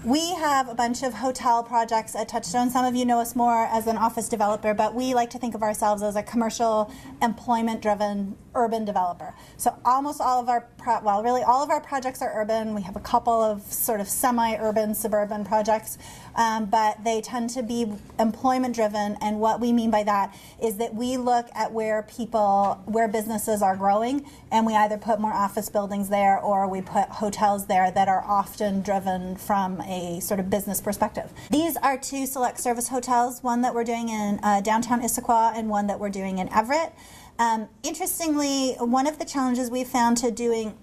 We have a bunch of hotel projects at Touchstone. Some of you know us more as an office developer, but we like to think of ourselves as a commercial, employment-driven urban developer. So almost all of our, really all of our projects are urban. We have a couple of sort of semi-urban, suburban projects, but they tend to be employment-driven. And what we mean by that is that we look at where businesses are growing, and we either put more office buildings there or we put hotels there that are often driven from a sort of business perspective. These are two select service hotels, one that we're doing in downtown Issaquah and one that we're doing in Everett. Interestingly, one of the challenges we found to doing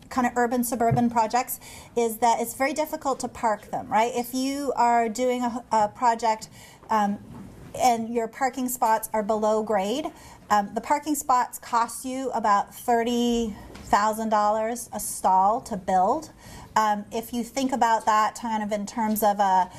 kind of urban suburban projects is that it's very difficult to park them, right? If you are doing a project and your parking spots are below grade, the parking spots cost you about $30,000 a stall to build. If you think about that kind of in terms of a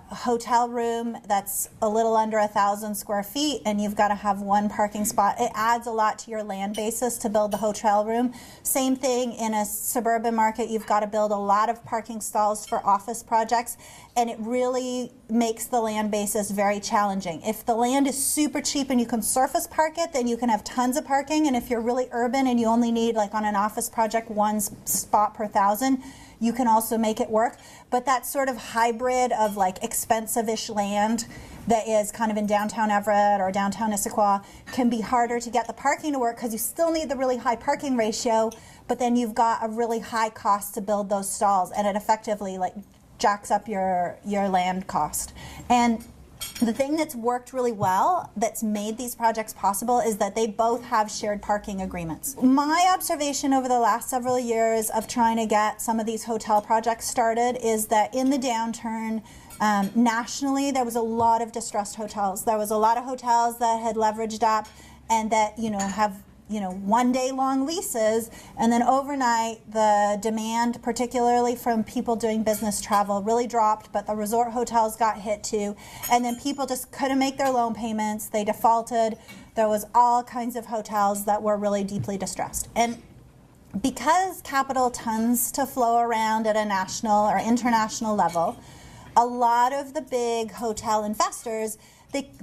hotel room that's a little under 1,000 square feet and you've got to have one parking spot, it adds a lot to your land basis to build the hotel room. Same thing in a suburban market, you've got to build a lot of parking stalls for office projects, and it really makes the land basis very challenging. If the land is super cheap and you can surface park it, then you can have tons of parking, and if you're really urban and you only need, like on an office project, one spot per 1,000, you can also make it work. But that sort of hybrid of like expensive-ish land that is kind of in downtown Everett or downtown Issaquah can be harder to get the parking to work because you still need the really high parking ratio, but then you've got a really high cost to build those stalls, and it effectively like jacks up your land cost. And the thing that's worked really well, that's made these projects possible, is that they both have shared parking agreements. My observation over the last several years of trying to get some of these hotel projects started is that in the downturn, nationally, there was a lot of distressed hotels. There was a lot of hotels that had leveraged up and that, have one-day long leases, and then overnight the demand, particularly from people doing business travel, really dropped, but the resort hotels got hit too, and then people just couldn't make their loan payments, they defaulted. There was all kinds of hotels that were really deeply distressed. And because capital tends to flow around at a national or international level, a lot of the big hotel investors,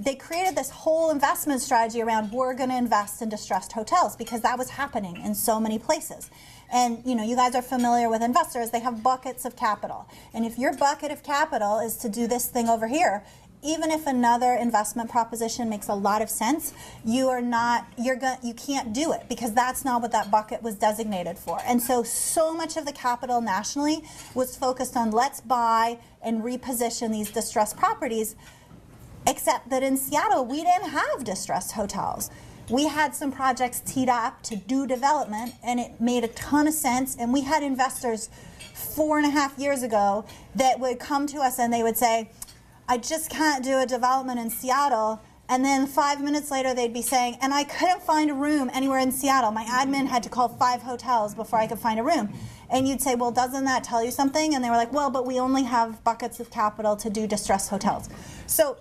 they created this whole investment strategy around, we're going to invest in distressed hotels, because that was happening in so many places. And you guys are familiar with investors, they have buckets of capital. And if your bucket of capital is to do this thing over here, even if another investment proposition makes a lot of sense, you can't do it, because that's not what that bucket was designated for. And so much of the capital nationally was focused on, let's buy and reposition these distressed properties. Except that in Seattle, we didn't have distressed hotels. We had some projects teed up to do development, and it made a ton of sense. And we had investors 4.5 years ago that would come to us and they would say, I just can't do a development in Seattle. And then 5 minutes later, they'd be saying, and I couldn't find a room anywhere in Seattle. My admin had to call 5 hotels before I could find a room. And you'd say, well, doesn't that tell you something? And they were like, well, but we only have buckets of capital to do distressed hotels. So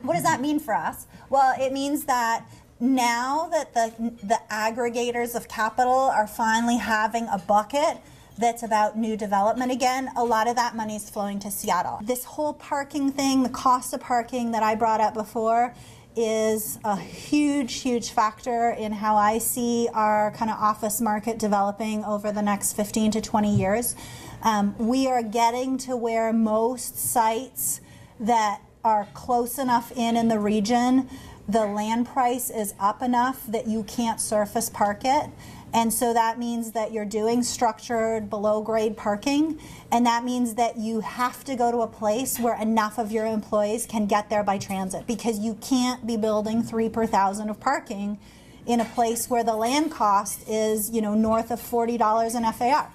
what does that mean for us? Well, it means that now that the aggregators of capital are finally having a bucket that's about new development again, a lot of that money is flowing to Seattle. This whole parking thing, the cost of parking that I brought up before, is a huge, huge factor in how I see our kind of office market developing over the next 15 to 20 years. We are getting to where most sites that are close enough in the region, the land price is up enough that you can't surface park it. And so that means that you're doing structured below grade parking, and that means that you have to go to a place where enough of your employees can get there by transit, because you can't be building 3 per 1,000 of parking in a place where the land cost is north of $40 an FAR.